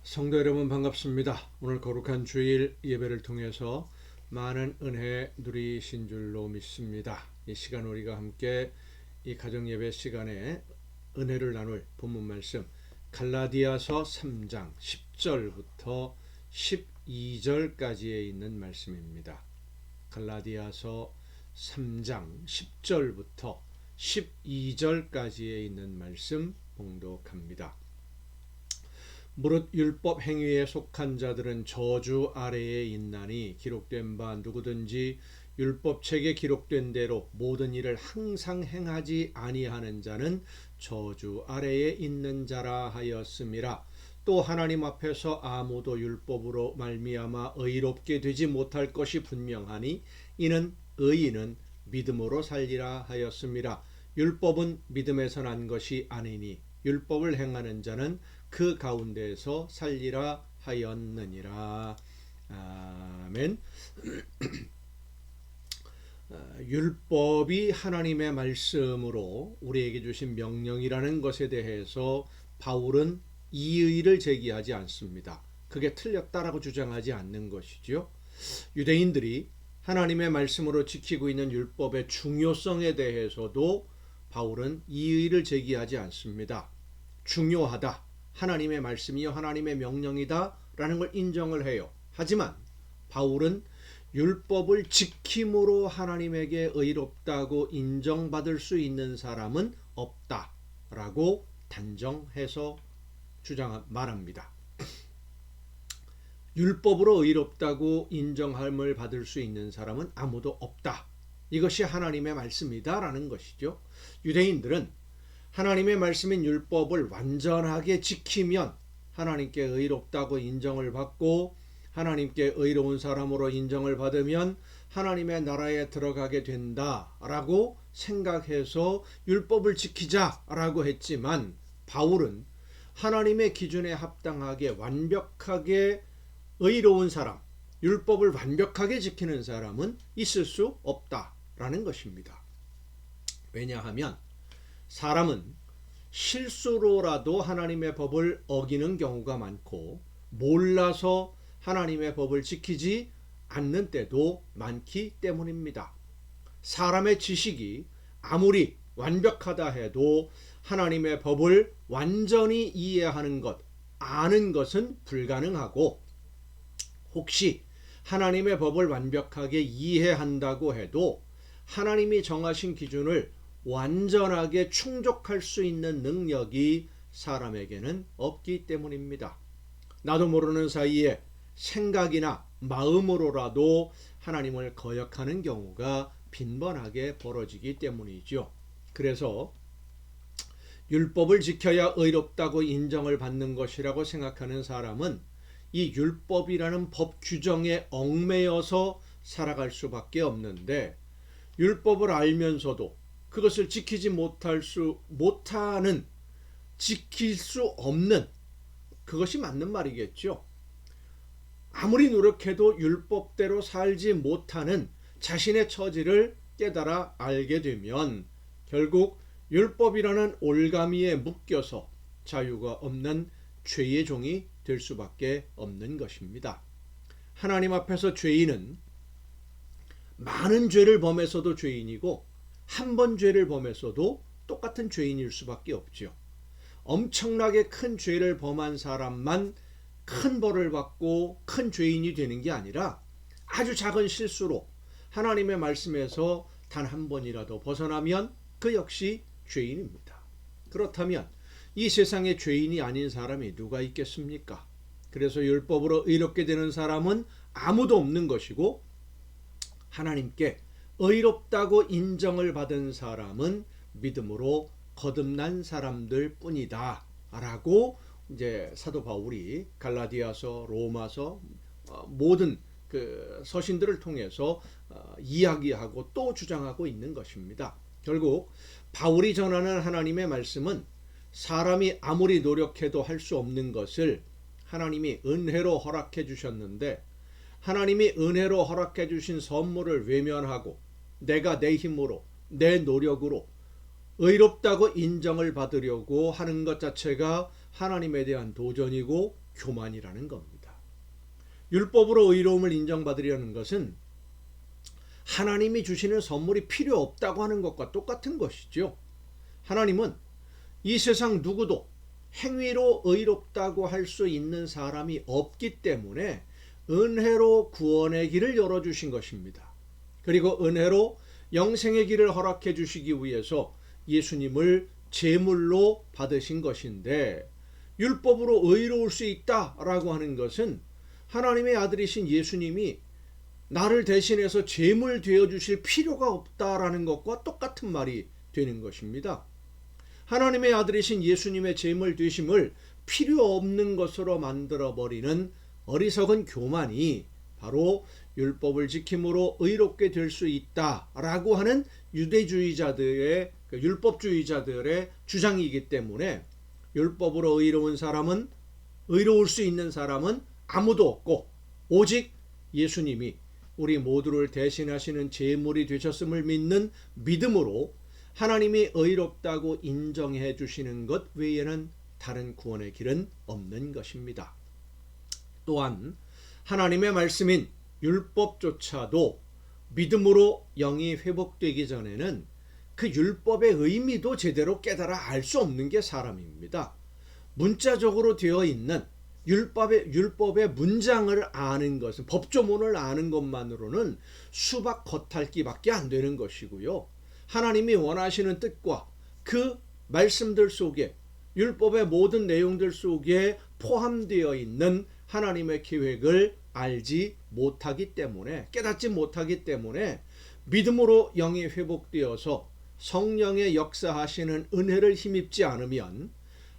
성도 여러분 반갑습니다. 오늘 거룩한 주일 예배를 통해서 많은 은혜 누리신 줄로 믿습니다. 이 시간 우리가 함께 이 가정 예배 시간에 은혜를 나눌 본문 말씀 갈라디아서 3장 10절부터 12절까지에 있는 말씀입니다. 갈라디아서 3장 10절부터 12절까지에 있는 말씀 봉독합니다. 무릇 율법 행위에 속한 자들은 저주 아래에 있나니 기록된 바 누구든지 율법책에 기록된 대로 모든 일을 항상 행하지 아니하는 자는 저주 아래에 있는 자라 하였음이라. 또 하나님 앞에서 아무도 율법으로 말미암아 의롭게 되지 못할 것이 분명하니 이는 의인은 믿음으로 살리라 하였음이라. 율법은 믿음에서 난 것이 아니니 율법을 행하는 자는 그 가운데에서 살리라 하였느니라. 아멘. 율법이 하나님의 말씀으로 우리에게 주신 명령이라는 것에 대해서 바울은 이의를 제기하지 않습니다. 그게 틀렸다라고 주장하지 않는 것이죠. 유대인들이 하나님의 말씀으로 지키고 있는 율법의 중요성에 대해서도 바울은 이의를 제기하지 않습니다. 중요하다. 하나님의 말씀이요 하나님의 명령이다 라는 걸 인정을 해요. 하지만 바울은 율법을 지킴으로 하나님에게 의롭다고 인정받을 수 있는 사람은 없다라고 단정해서 말합니다. 율법으로 의롭다고 인정함을 받을 수 있는 사람은 아무도 없다. 이것이 하나님의 말씀이다 라는 것이죠. 유대인들은 하나님의 말씀인 율법을 완전하게 지키면 하나님께 의롭다고 인정을 받고 하나님께 의로운 사람으로 인정을 받으면 하나님의 나라에 들어가게 된다라고 생각해서 율법을 지키자라고 했지만 바울은 하나님의 기준에 합당하게 완벽하게 의로운 사람, 율법을 완벽하게 지키는 사람은 있을 수 없다라는 것입니다. 왜냐하면 사람은 실수로라도 하나님의 법을 어기는 경우가 많고 몰라서 하나님의 법을 지키지 않는 때도 많기 때문입니다. 사람의 지식이 아무리 완벽하다 해도 하나님의 법을 완전히 이해하는 것, 아는 것은 불가능하고 혹시 하나님의 법을 완벽하게 이해한다고 해도 하나님이 정하신 기준을 완전하게 충족할 수 있는 능력이 사람에게는 없기 때문입니다. 나도 모르는 사이에 생각이나 마음으로라도 하나님을 거역하는 경우가 빈번하게 벌어지기 때문이죠. 그래서 율법을 지켜야 의롭다고 인정을 받는 것이라고 생각하는 사람은 이 율법이라는 법 규정에 얽매여서 살아갈 수밖에 없는데 율법을 알면서도 그것을 지킬 수 없는 그것이 맞는 말이겠죠. 아무리 노력해도 율법대로 살지 못하는 자신의 처지를 깨달아 알게 되면 결국 율법이라는 올가미에 묶여서 자유가 없는 죄의 종이 될 수밖에 없는 것입니다. 하나님 앞에서 죄인은 많은 죄를 범해서도 죄인이고 한 번 죄를 범했어도 똑같은 죄인일 수밖에 없죠. 엄청나게 큰 죄를 범한 사람만 큰 벌을 받고 큰 죄인이 되는 게 아니라 아주 작은 실수로 하나님의 말씀에서 단 한 번이라도 벗어나면 그 역시 죄인입니다. 그렇다면 이 세상에 죄인이 아닌 사람이 누가 있겠습니까? 그래서 율법으로 의롭게 되는 사람은 아무도 없는 것이고 하나님께 의롭다고 인정을 받은 사람은 믿음으로 거듭난 사람들 뿐이다 라고 이제 사도 바울이 갈라디아서, 로마서 모든 그 서신들을 통해서 이야기하고 또 주장하고 있는 것입니다. 결국 바울이 전하는 하나님의 말씀은 사람이 아무리 노력해도 할 수 없는 것을 하나님이 은혜로 허락해 주셨는데 하나님이 은혜로 허락해 주신 선물을 외면하고 내가 내 힘으로 내 노력으로 의롭다고 인정을 받으려고 하는 것 자체가 하나님에 대한 도전이고 교만이라는 겁니다. 율법으로 의로움을 인정받으려는 것은 하나님이 주시는 선물이 필요 없다고 하는 것과 똑같은 것이죠. 하나님은 이 세상 누구도 행위로 의롭다고 할 수 있는 사람이 없기 때문에 은혜로 구원의 길을 열어주신 것입니다. 그리고 은혜로 영생의 길을 허락해 주시기 위해서 예수님을 제물로 받으신 것인데, 율법으로 의로울 수 있다라고 하는 것은 하나님의 아들이신 예수님이 나를 대신해서 제물 되어주실 필요가 없다라는 것과 똑같은 말이 되는 것입니다. 하나님의 아들이신 예수님의 제물 되심을 필요 없는 것으로 만들어버리는 어리석은 교만이 바로 율법을 지킴으로 의롭게 될 수 있다라고 하는 유대주의자들의, 율법주의자들의 주장이기 때문에 율법으로 의로울 수 있는 사람은 아무도 없고, 오직 예수님이 우리 모두를 대신하시는 제물이 되셨음을 믿는 믿음으로 하나님이 의롭다고 인정해 주시는 것 외에는 다른 구원의 길은 없는 것입니다. 또한 하나님의 말씀인 율법조차도 믿음으로 영이 회복되기 전에는 그 율법의 의미도 제대로 깨달아 알 수 없는 게 사람입니다. 문자적으로 되어 있는 율법의 문장을 아는 것은, 법조문을 아는 것만으로는 수박 겉핥기밖에 안 되는 것이고요. 하나님이 원하시는 뜻과 그 말씀들 속에, 율법의 모든 내용들 속에 포함되어 있는 하나님의 계획을 알지 못하기 때문에, 깨닫지 못하기 때문에 믿음으로 영이 회복되어서 성령의 역사하시는 은혜를 힘입지 않으면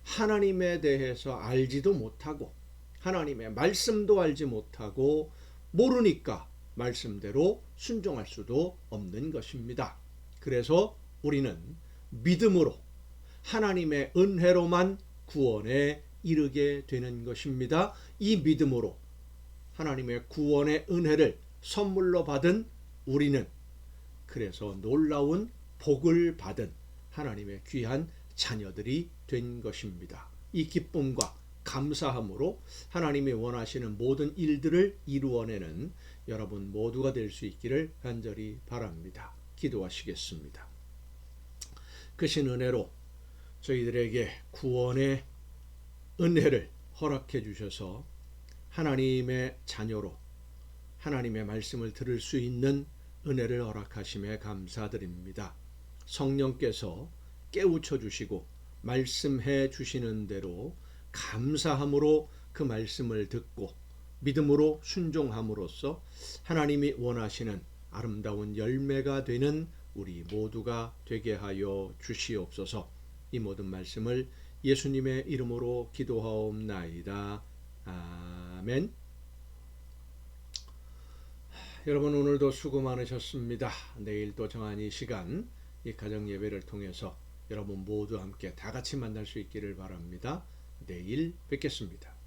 하나님에 대해서 알지도 못하고, 하나님의 말씀도 알지 못하고, 모르니까 말씀대로 순종할 수도 없는 것입니다. 그래서 우리는 믿음으로 하나님의 은혜로만 구원에 이르게 되는 것입니다. 이 믿음으로 하나님의 구원의 은혜를 선물로 받은 우리는 그래서 놀라운 복을 받은 하나님의 귀한 자녀들이 된 것입니다. 이 기쁨과 감사함으로 하나님이 원하시는 모든 일들을 이루어내는 여러분 모두가 될 수 있기를 간절히 바랍니다. 기도하시겠습니다. 크신 은혜로 저희들에게 구원의 은혜를 허락해 주셔서 하나님의 자녀로 하나님의 말씀을 들을 수 있는 은혜를 허락하심에 감사드립니다. 성령께서 깨우쳐 주시고 말씀해 주시는 대로 감사함으로 그 말씀을 듣고 믿음으로 순종함으로써 하나님이 원하시는 아름다운 열매가 되는 우리 모두가 되게 하여 주시옵소서. 이 모든 말씀을 예수님의 이름으로 기도하옵나이다. 아멘. 여러분 오늘도 수고 많으셨습니다. 내일 또 정한 이 시간 이 가정 예배를 통해서 여러분 모두 함께 다 같이 만날 수 있기를 바랍니다. 내일 뵙겠습니다.